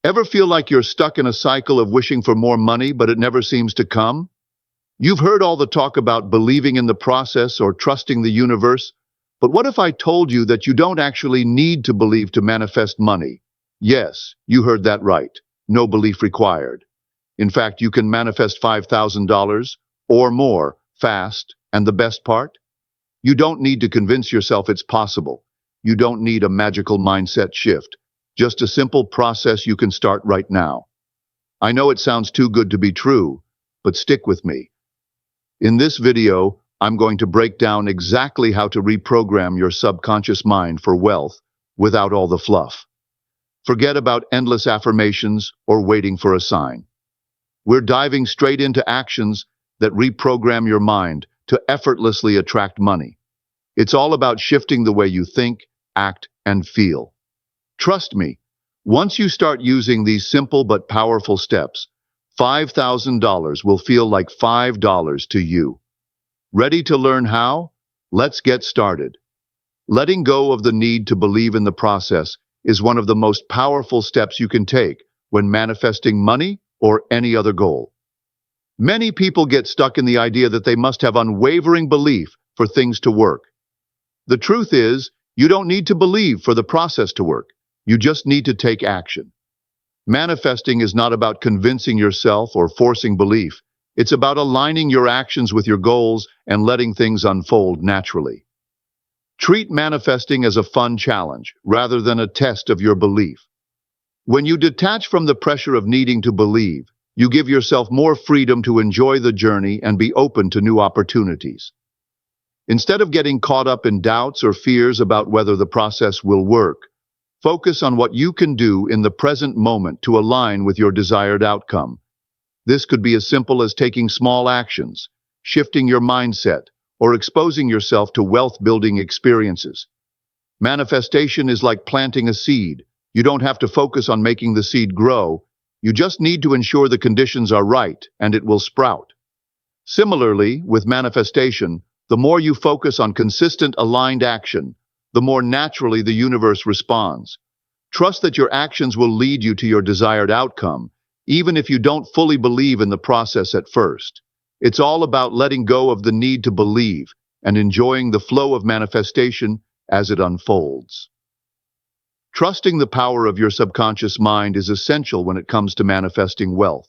Ever feel like you're stuck in a cycle of wishing for more money, but it never seems to come? You've heard all the talk about believing in the process or trusting the universe, but what if I told you that you don't actually need to believe to manifest money? Yes, you heard that right. No belief required. In fact, you can manifest $5,000 or more fast, and the best part? You don't need to convince yourself it's possible. You don't need a magical mindset shift. Just a simple process you can start right now. I know it sounds too good to be true, but stick with me. In this video, I'm going to break down exactly how to reprogram your subconscious mind for wealth without all the fluff. Forget about endless affirmations or waiting for a sign. We're diving straight into actions that reprogram your mind to effortlessly attract money. It's all about shifting the way you think, act, and feel. Trust me, once you start using these simple but powerful steps, $5,000 will feel like $5 to you. Ready to learn how? Let's get started. Letting go of the need to believe in the process is one of the most powerful steps you can take when manifesting money or any other goal. Many people get stuck in the idea that they must have unwavering belief for things to work. The truth is, you don't need to believe for the process to work. You just need to take action. Manifesting is not about convincing yourself or forcing belief. It's about aligning your actions with your goals and letting things unfold naturally. Treat manifesting as a fun challenge rather than a test of your belief. When you detach from the pressure of needing to believe, you give yourself more freedom to enjoy the journey and be open to new opportunities. Instead of getting caught up in doubts or fears about whether the process will work, focus on what you can do in the present moment to align with your desired outcome. This could be as simple as taking small actions, shifting your mindset, or exposing yourself to wealth-building experiences. Manifestation is like planting a seed. You don't have to focus on making the seed grow. You just need to ensure the conditions are right, and it will sprout. Similarly, with manifestation, the more you focus on consistent, aligned action, the more naturally the universe responds. Trust that your actions will lead you to your desired outcome, even if you don't fully believe in the process at first. It's all about letting go of the need to believe and enjoying the flow of manifestation as it unfolds. Trusting the power of your subconscious mind is essential when it comes to manifesting wealth.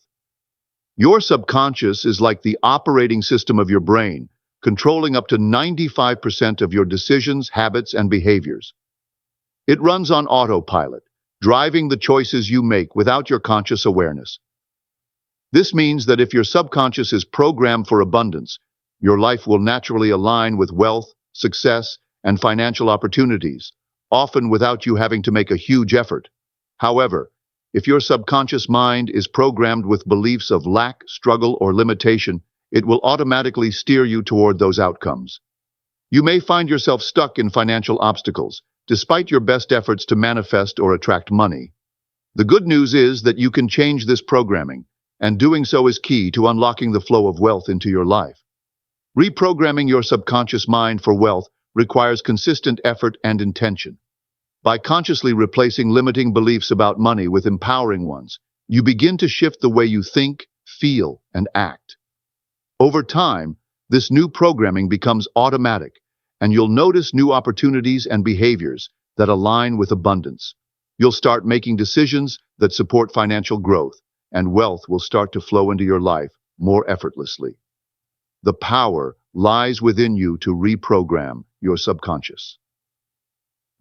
Your subconscious is like the operating system of your brain, controlling up to 95% of your decisions, habits, and behaviors. It runs on autopilot, driving the choices you make without your conscious awareness. This means that if your subconscious is programmed for abundance, your life will naturally align with wealth, success, and financial opportunities, often without you having to make a huge effort. However, if your subconscious mind is programmed with beliefs of lack, struggle, or limitation, it will automatically steer you toward those outcomes. You may find yourself stuck in financial obstacles, despite your best efforts to manifest or attract money. The good news is that you can change this programming, and doing so is key to unlocking the flow of wealth into your life. Reprogramming your subconscious mind for wealth requires consistent effort and intention. By consciously replacing limiting beliefs about money with empowering ones, you begin to shift the way you think, feel, and act. Over time, this new programming becomes automatic, and you'll notice new opportunities and behaviors that align with abundance. You'll start making decisions that support financial growth, and wealth will start to flow into your life more effortlessly. The power lies within you to reprogram your subconscious.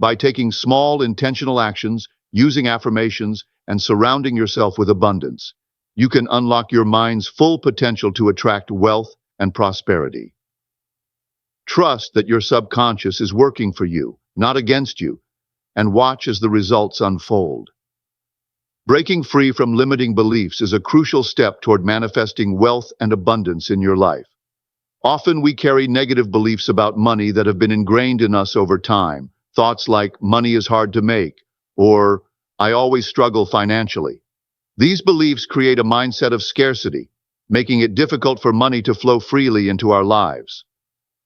By taking small, intentional actions, using affirmations, and surrounding yourself with abundance, you can unlock your mind's full potential to attract wealth and prosperity. Trust that your subconscious is working for you, not against you, and watch as the results unfold. Breaking free from limiting beliefs is a crucial step toward manifesting wealth and abundance in your life. Often we carry negative beliefs about money that have been ingrained in us over time. Thoughts like, money is hard to make, or, I always struggle financially. These beliefs create a mindset of scarcity, making it difficult for money to flow freely into our lives.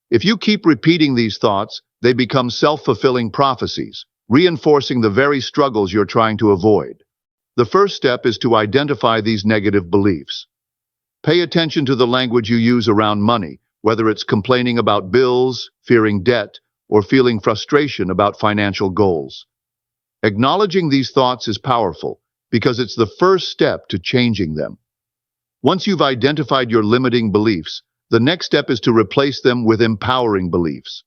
If you keep repeating these thoughts, they become self-fulfilling prophecies, reinforcing the very struggles you're trying to avoid. The first step is to identify these negative beliefs. Pay attention to the language you use around money, whether it's complaining about bills, fearing debt, or feeling frustration about financial goals. Acknowledging these thoughts is powerful because it's the first step to changing them. Once you've identified your limiting beliefs, the next step is to replace them with empowering beliefs.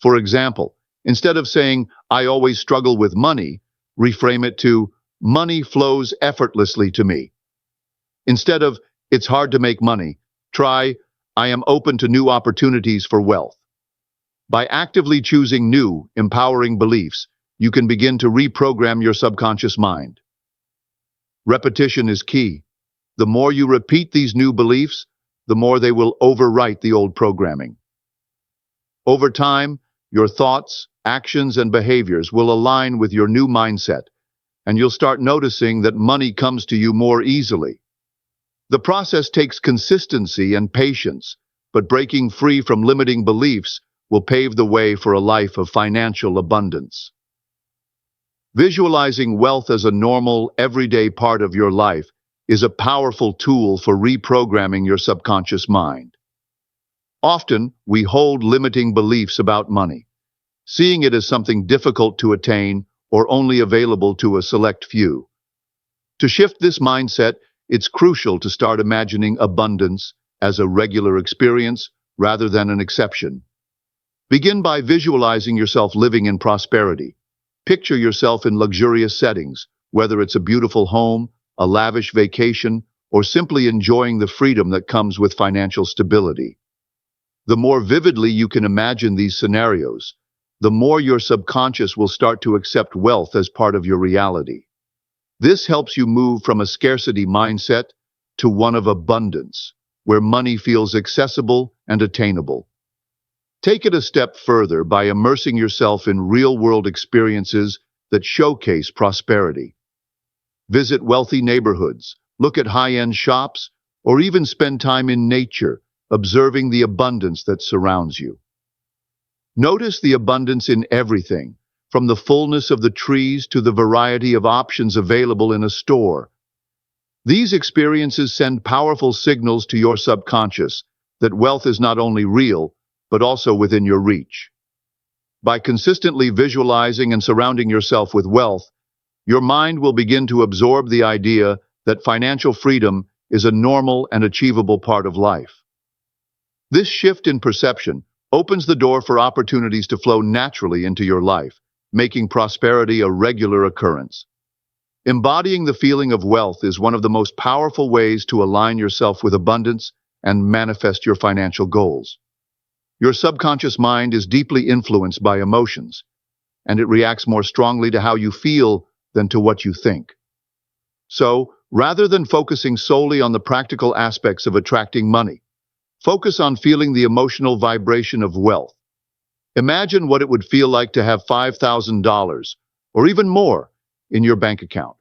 For example, instead of saying, "I always struggle with money," reframe it to, "Money flows effortlessly to me." Instead of, "It's hard to make money," try, "I am open to new opportunities for wealth." By actively choosing new, empowering beliefs, you can begin to reprogram your subconscious mind. Repetition is key. The more you repeat these new beliefs, the more they will overwrite the old programming. Over time, your thoughts, actions, and behaviors will align with your new mindset, and you'll start noticing that money comes to you more easily. The process takes consistency and patience, but breaking free from limiting beliefs will pave the way for a life of financial abundance. Visualizing wealth as a normal, everyday part of your life is a powerful tool for reprogramming your subconscious mind. Often, we hold limiting beliefs about money, seeing it as something difficult to attain or only available to a select few. To shift this mindset, it's crucial to start imagining abundance as a regular experience rather than an exception. Begin by visualizing yourself living in prosperity. Picture yourself in luxurious settings, whether it's a beautiful home, a lavish vacation, or simply enjoying the freedom that comes with financial stability. The more vividly you can imagine these scenarios, the more your subconscious will start to accept wealth as part of your reality. This helps you move from a scarcity mindset to one of abundance, where money feels accessible and attainable. Take it a step further by immersing yourself in real-world experiences that showcase prosperity. Visit wealthy neighborhoods, look at high-end shops, or even spend time in nature, observing the abundance that surrounds you. Notice the abundance in everything, from the fullness of the trees to the variety of options available in a store. These experiences send powerful signals to your subconscious that wealth is not only real, but also within your reach. By consistently visualizing and surrounding yourself with wealth, your mind will begin to absorb the idea that financial freedom is a normal and achievable part of life. This shift in perception opens the door for opportunities to flow naturally into your life, making prosperity a regular occurrence. Embodying the feeling of wealth is one of the most powerful ways to align yourself with abundance and manifest your financial goals. Your subconscious mind is deeply influenced by emotions, and it reacts more strongly to how you feel than to what you think. So, rather than focusing solely on the practical aspects of attracting money, focus on feeling the emotional vibration of wealth. Imagine what it would feel like to have $5,000, or even more, in your bank account.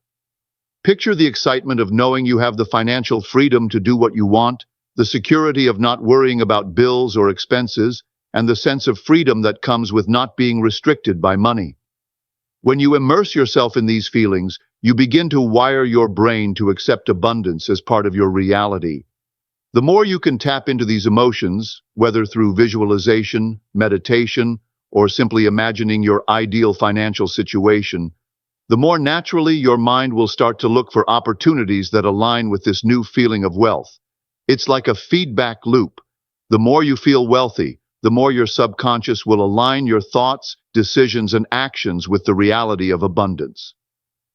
Picture the excitement of knowing you have the financial freedom to do what you want, the security of not worrying about bills or expenses, and the sense of freedom that comes with not being restricted by money. When you immerse yourself in these feelings, you begin to wire your brain to accept abundance as part of your reality. The more you can tap into these emotions, whether through visualization, meditation, or simply imagining your ideal financial situation, the more naturally your mind will start to look for opportunities that align with this new feeling of wealth. It's like a feedback loop. The more you feel wealthy, the more your subconscious will align your thoughts, decisions, and actions with the reality of abundance.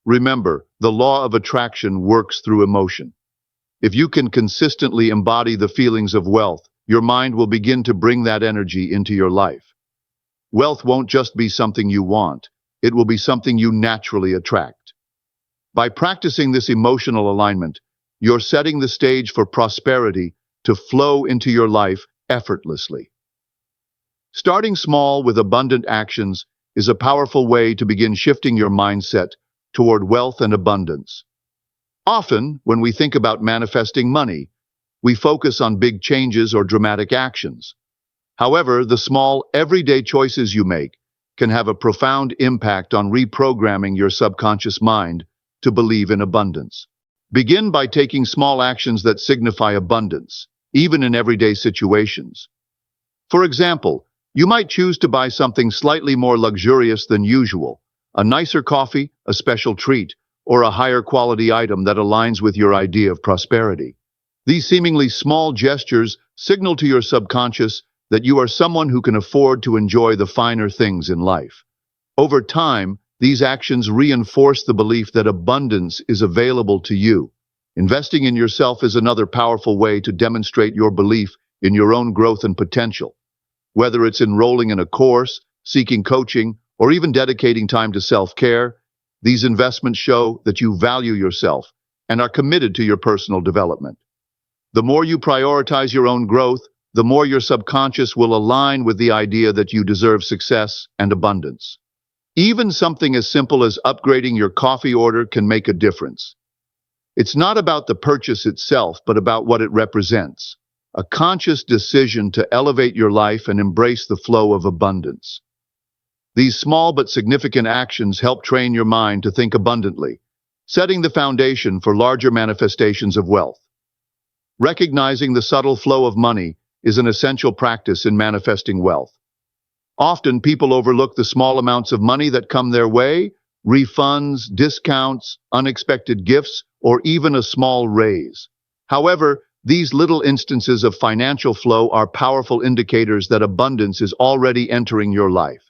Remember, the law of attraction works through emotion. If you can consistently embody the feelings of wealth, your mind will begin to bring that energy into your life. Wealth won't just be something you want, it will be something you naturally attract. By practicing this emotional alignment, you're setting the stage for prosperity to flow into your life effortlessly. Starting small with abundant actions is a powerful way to begin shifting your mindset toward wealth and abundance. Often, when we think about manifesting money, we focus on big changes or dramatic actions. However, the small, everyday choices you make can have a profound impact on reprogramming your subconscious mind to believe in abundance. Begin by taking small actions that signify abundance, even in everyday situations. For example, you might choose to buy something slightly more luxurious than usual, a nicer coffee, a special treat, or a higher quality item that aligns with your idea of prosperity. These seemingly small gestures signal to your subconscious that you are someone who can afford to enjoy the finer things in life. Over time, these actions reinforce the belief that abundance is available to you. Investing in yourself is another powerful way to demonstrate your belief in your own growth and potential. Whether it's enrolling in a course, seeking coaching, or even dedicating time to self-care, these investments show that you value yourself and are committed to your personal development. The more you prioritize your own growth, the more your subconscious will align with the idea that you deserve success and abundance. Even something as simple as upgrading your coffee order can make a difference. It's not about the purchase itself, but about what it represents. A conscious decision to elevate your life and embrace the flow of abundance. These small but significant actions help train your mind to think abundantly, setting the foundation for larger manifestations of wealth. Recognizing the subtle flow of money is an essential practice in manifesting wealth. Often, people overlook the small amounts of money that come their way: refunds, discounts, unexpected gifts, or even a small raise. However, these little instances of financial flow are powerful indicators that abundance is already entering your life.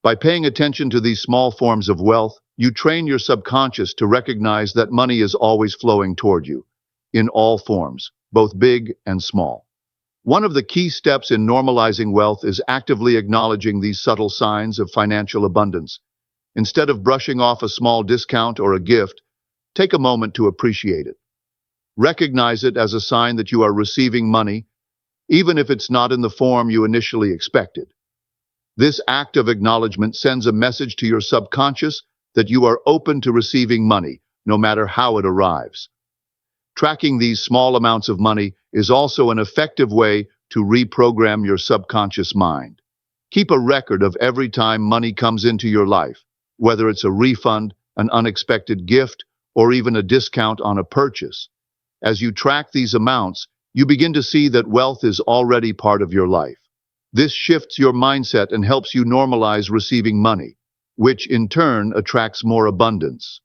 By paying attention to these small forms of wealth, you train your subconscious to recognize that money is always flowing toward you, in all forms, both big and small. One of the key steps in normalizing wealth is actively acknowledging these subtle signs of financial abundance. Instead of brushing off a small discount or a gift, take a moment to appreciate it. Recognize it as a sign that you are receiving money, even if it's not in the form you initially expected. This act of acknowledgement sends a message to your subconscious that you are open to receiving money, no matter how it arrives. Tracking these small amounts of money is also an effective way to reprogram your subconscious mind. Keep a record of every time money comes into your life, whether it's a refund, an unexpected gift, or even a discount on a purchase. As you track these amounts, you begin to see that wealth is already part of your life. This shifts your mindset and helps you normalize receiving money, which in turn attracts more abundance.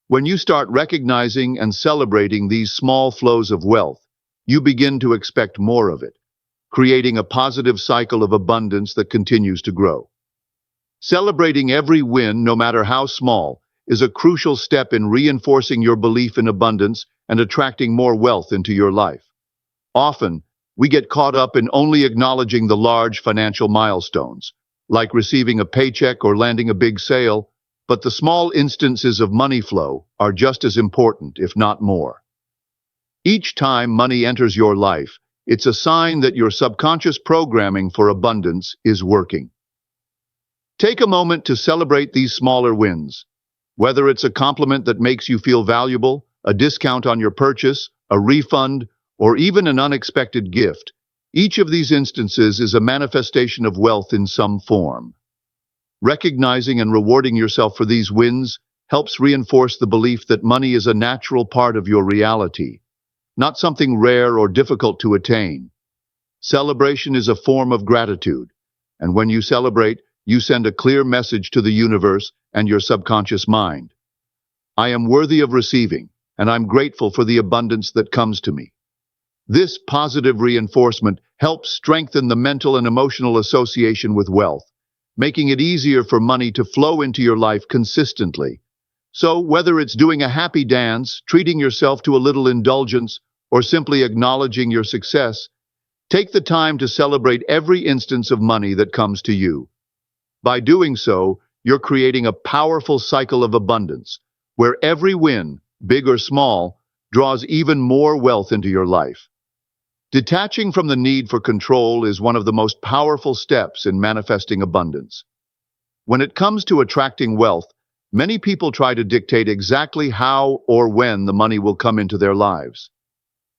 When you start recognizing and celebrating these small flows of wealth, you begin to expect more of it, creating a positive cycle of abundance that continues to grow. Celebrating every win, no matter how small, is a crucial step in reinforcing your belief in abundance and attracting more wealth into your life. Often, we get caught up in only acknowledging the large financial milestones, like receiving a paycheck or landing a big sale, but the small instances of money flow are just as important, if not more. Each time money enters your life, it's a sign that your subconscious programming for abundance is working. Take a moment to celebrate these smaller wins. Whether it's a compliment that makes you feel valuable, a discount on your purchase, a refund, or even an unexpected gift, each of these instances is a manifestation of wealth in some form. Recognizing and rewarding yourself for these wins helps reinforce the belief that money is a natural part of your reality, not something rare or difficult to attain. Celebration is a form of gratitude, and when you celebrate, you send a clear message to the universe and your subconscious mind. I am worthy of receiving, and I'm grateful for the abundance that comes to me. This positive reinforcement helps strengthen the mental and emotional association with wealth, making it easier for money to flow into your life consistently. So, whether it's doing a happy dance, treating yourself to a little indulgence, or simply acknowledging your success, take the time to celebrate every instance of money that comes to you. By doing so, you're creating a powerful cycle of abundance, where every win, big or small, draws even more wealth into your life. Detaching from the need for control is one of the most powerful steps in manifesting abundance. When it comes to attracting wealth, many people try to dictate exactly how or when the money will come into their lives.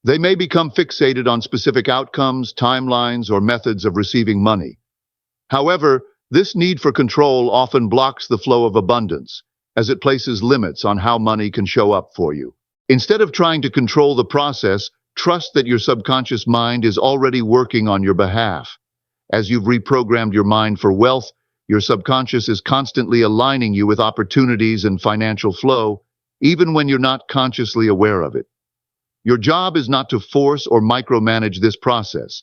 They may become fixated on specific outcomes, timelines, or methods of receiving money. However, this need for control often blocks the flow of abundance, as it places limits on how money can show up for you. Instead of trying to control the process, trust that your subconscious mind is already working on your behalf. As you've reprogrammed your mind for wealth, your subconscious is constantly aligning you with opportunities and financial flow, even when you're not consciously aware of it. Your job is not to force or micromanage this process,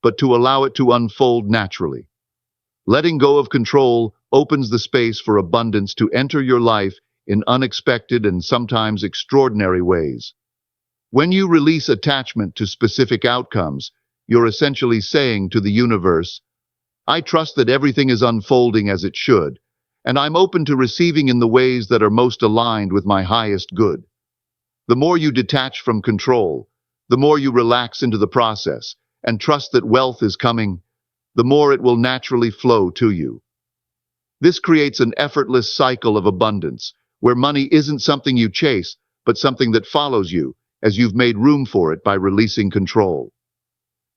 but to allow it to unfold naturally. Letting go of control opens the space for abundance to enter your life in unexpected and sometimes extraordinary ways. When you release attachment to specific outcomes, you're essentially saying to the universe, I trust that everything is unfolding as it should, and I'm open to receiving in the ways that are most aligned with my highest good. The more you detach from control, the more you relax into the process and trust that wealth is coming, the more it will naturally flow to you. This creates an effortless cycle of abundance, where money isn't something you chase, but something that follows you, as you've made room for it by releasing control.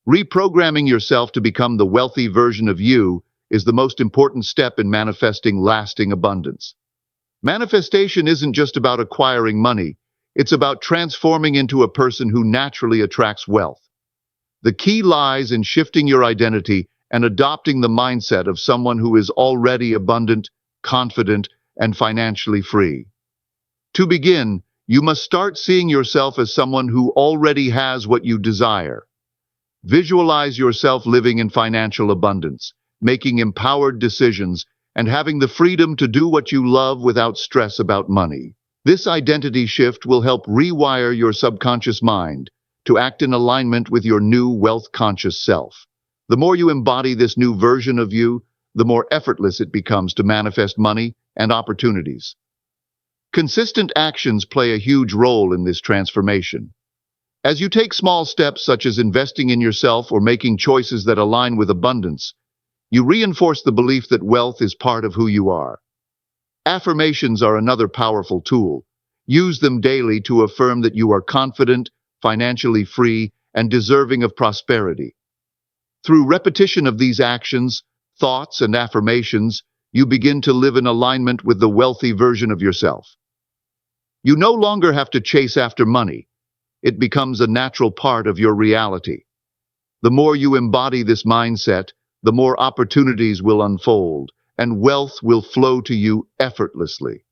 Reprogramming yourself to become the wealthy version of you is the most important step in manifesting lasting abundance. Manifestation isn't just about acquiring money, it's about transforming into a person who naturally attracts wealth. The key lies in shifting your identity and adopting the mindset of someone who is already abundant, confident, and financially free. To begin, you must start seeing yourself as someone who already has what you desire. Visualize yourself living in financial abundance, making empowered decisions, and having the freedom to do what you love without stress about money. This identity shift will help rewire your subconscious mind to act in alignment with your new wealth-conscious self. The more you embody this new version of you, the more effortless it becomes to manifest money and opportunities. Consistent actions play a huge role in this transformation. As you take small steps such as investing in yourself or making choices that align with abundance, you reinforce the belief that wealth is part of who you are. Affirmations are another powerful tool. Use them daily to affirm that you are confident, financially free, and deserving of prosperity. Through repetition of these actions, thoughts, and affirmations, you begin to live in alignment with the wealthy version of yourself. You no longer have to chase after money. It becomes a natural part of your reality. The more you embody this mindset, the more opportunities will unfold, and wealth will flow to you effortlessly.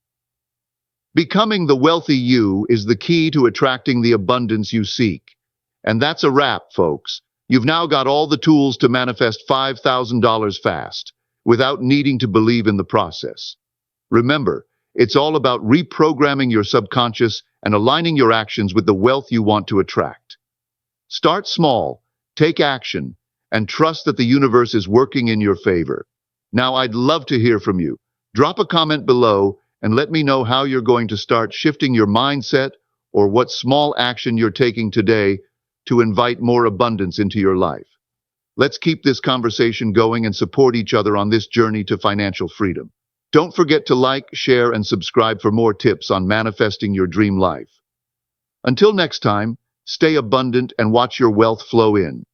Becoming the wealthy you is the key to attracting the abundance you seek. And that's a wrap, folks. You've now got all the tools to manifest $5,000 fast, without needing to believe in the process. Remember, it's all about reprogramming your subconscious and aligning your actions with the wealth you want to attract. Start small, take action, and trust that the universe is working in your favor. Now, I'd love to hear from you. Drop a comment below and let me know how you're going to start shifting your mindset or what small action you're taking today to invite more abundance into your life. Let's keep this conversation going and support each other on this journey to financial freedom. Don't forget to like, share, and subscribe for more tips on manifesting your dream life. Until next time, stay abundant and watch your wealth flow in.